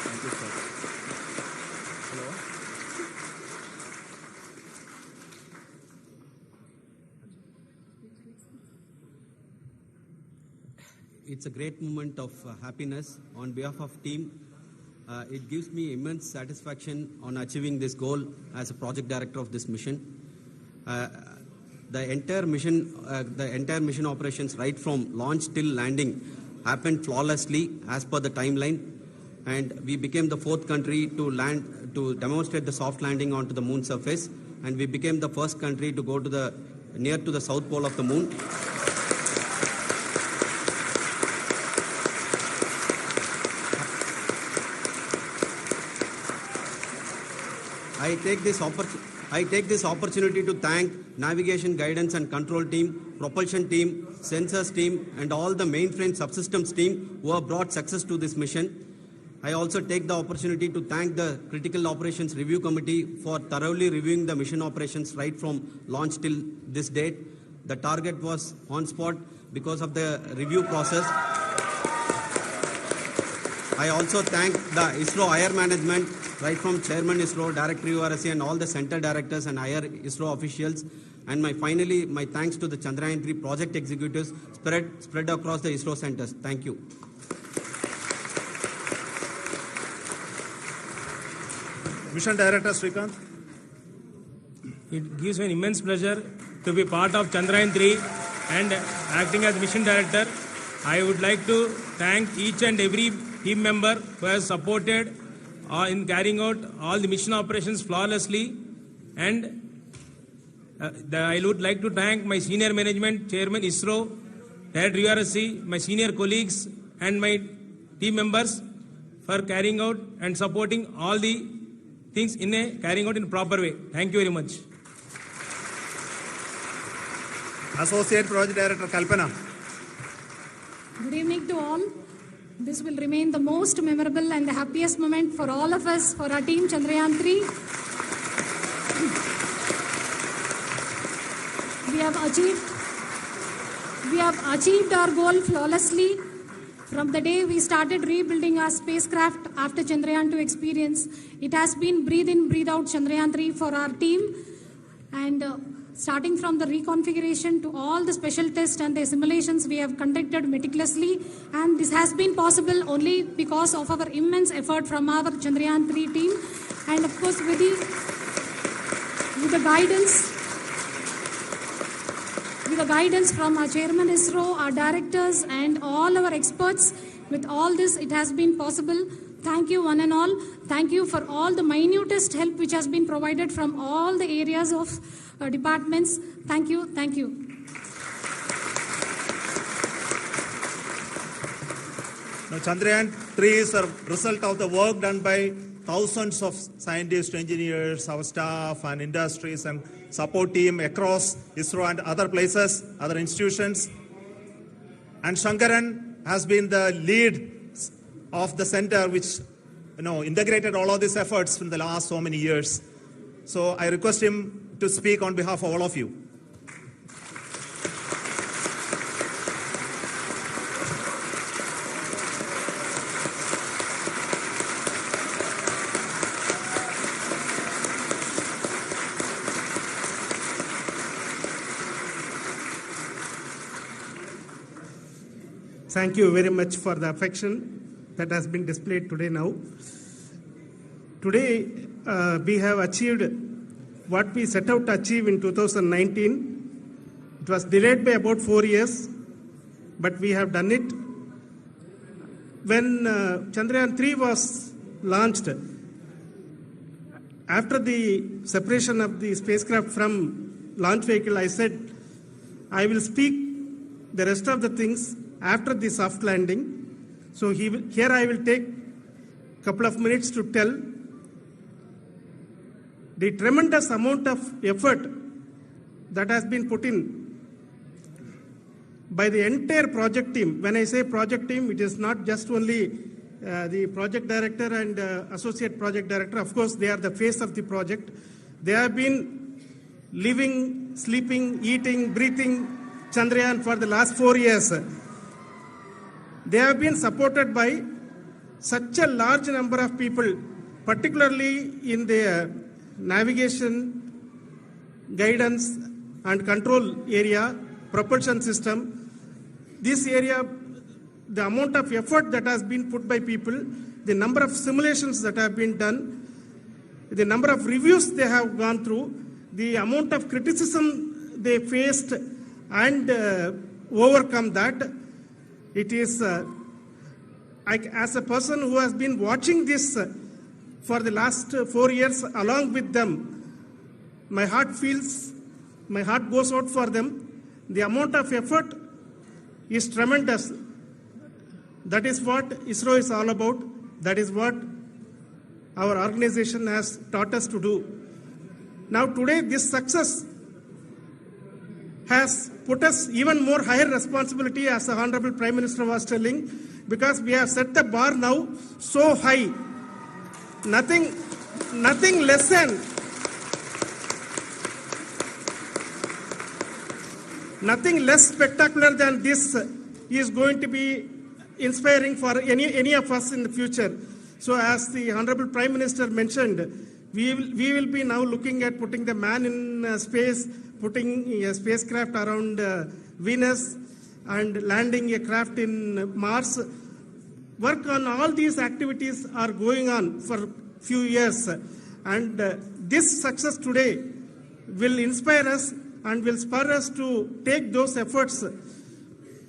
Thank you, sir. Hello. It's a great moment of happiness on behalf of team. It gives me immense satisfaction on achieving this goal as a project director of this mission. The entire mission operations, right from launch till landing, happened flawlessly as per the timeline, and we became the 4th country to demonstrate the soft landing onto the moon surface, and we became the first country to go to near to the south pole of the moon. I take this opportunity to thank navigation, guidance and control team, propulsion team, sensors team and all the mainframe subsystems team who have brought success to this mission. I also take the opportunity to thank the Critical Operations Review Committee for thoroughly reviewing the mission operations right from launch till this date. The target was on spot because of the review process. I also thank the ISRO higher management right from Chairman ISRO, Director URSC, and all the center directors and higher ISRO officials. And finally, my thanks to the Chandrayaan-3 project executives spread across the ISRO centers. Thank you. Mission Director Srikanth. It gives me an immense pleasure to be part of Chandrayaan-3 and acting as Mission Director. I would like to thank each and every team member who has supported in carrying out all the mission operations flawlessly. And I would like to thank my senior management, Chairman ISRO, Director URSC, my senior colleagues and my team members for carrying out and supporting all the things carrying out in a proper way. Thank you very much. Associate Project Director Kalpana. Good evening to all. This will remain the most memorable and the happiest moment for all of us, for our team Chandrayaan-3. We have achieved our goal flawlessly. From the day we started rebuilding our spacecraft after Chandrayaan-2 experience, it has been breathe in, breathe out Chandrayaan-3 for our team. And starting from the reconfiguration to all the special tests and the simulations we have conducted meticulously. And this has been possible only because of our immense effort from our Chandrayaan-3 team. And of course, with the guidance from our Chairman ISRO, our directors, and all our experts. With all this, it has been possible. Thank you, one and all. Thank you for all the minutest help which has been provided from all the areas of departments. Thank you. Thank you. Now, Chandrayaan-3 is a result of the work done by thousands of scientists, engineers, our staff, and industries, and support team across ISRO and other places, other institutions. And Shankaran has been the lead of the center which integrated all of these efforts in the last so many years. So I request him to speak on behalf of all of you. Thank you very much for the affection that has been displayed today now. Today, we have achieved what we set out to achieve in 2019. It was delayed by about 4 years, but we have done it. When Chandrayaan-3 was launched, after the separation of the spacecraft from launch vehicle, I said, I will speak the rest of the things after the soft landing. So here I will take a couple of minutes to tell the tremendous amount of effort that has been put in by the entire project team. When I say project team, it is not just only the project director and associate project director. Of course, they are the face of the project. They have been living, sleeping, eating, breathing Chandrayaan for the last 4 years. They have been supported by such a large number of people, particularly in the navigation, guidance and control area, propulsion system. This area, the amount of effort that has been put by people, the number of simulations that have been done, the number of reviews they have gone through, the amount of criticism they faced and overcome that. It is, as a person who has been watching this for the last 4 years along with them, my heart goes out for them. The amount of effort is tremendous. That is what ISRO is all about. That is what our organization has taught us to do. Now today, this success has put us even more higher responsibility, as the Honorable Prime Minister was telling, because we have set the bar now so high. Nothing less spectacular than this is going to be inspiring for any of us in the future. So as the Honorable Prime Minister mentioned, we will be now looking at putting the man in space, putting a spacecraft around Venus, and landing a craft in Mars. Work on all these activities are going on for few years, and this success today will inspire us and will spur us to take those efforts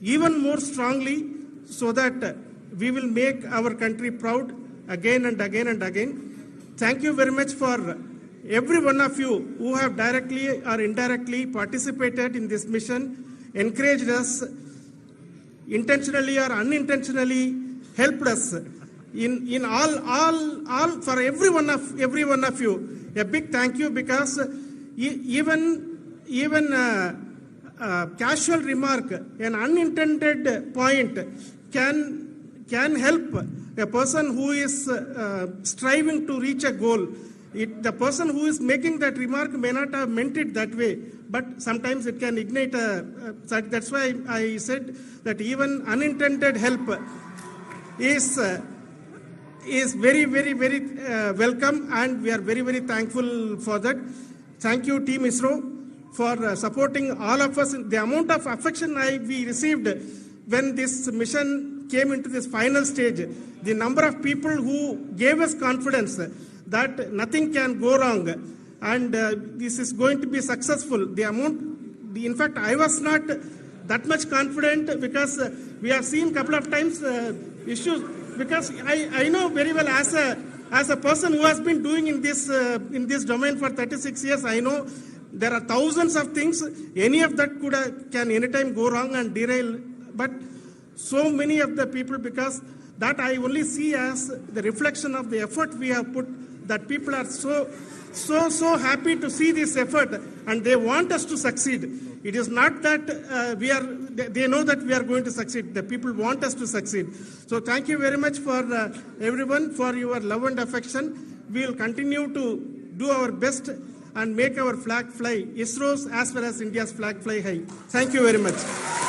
even more strongly, so that we will make our country proud again and again and again. Thank you very much for every one of you who have directly or indirectly participated in this mission, encouraged us, intentionally or unintentionally helped us in all for every one of you. A big thank you, because even casual remark, an unintended point can help a person who is striving to reach a goal. The person who is making that remark may not have meant it that way, but sometimes it can ignite that's why I said that even unintended help is very, very, very welcome, and we are very, very thankful for that. Thank you, Team ISRO, for supporting all of us. The amount of affection we received when this mission came into this final stage, the number of people who gave us confidence that nothing can go wrong and this is going to be successful. In fact, I was not that much confident, because we have seen a couple of times issues. Because I know very well, as a person who has been doing in this domain for 36 years, I know there are thousands of things. Any of that can anytime go wrong and derail. But so many of the people, because that I only see as the reflection of the effort we have put, that people are so happy to see this effort, and they want us to succeed. It is not that they know that we are going to succeed. The people want us to succeed. So thank you very much for everyone for your love and affection. We will continue to do our best and make our flag fly, ISRO's as well as India's flag fly high. Thank you very much.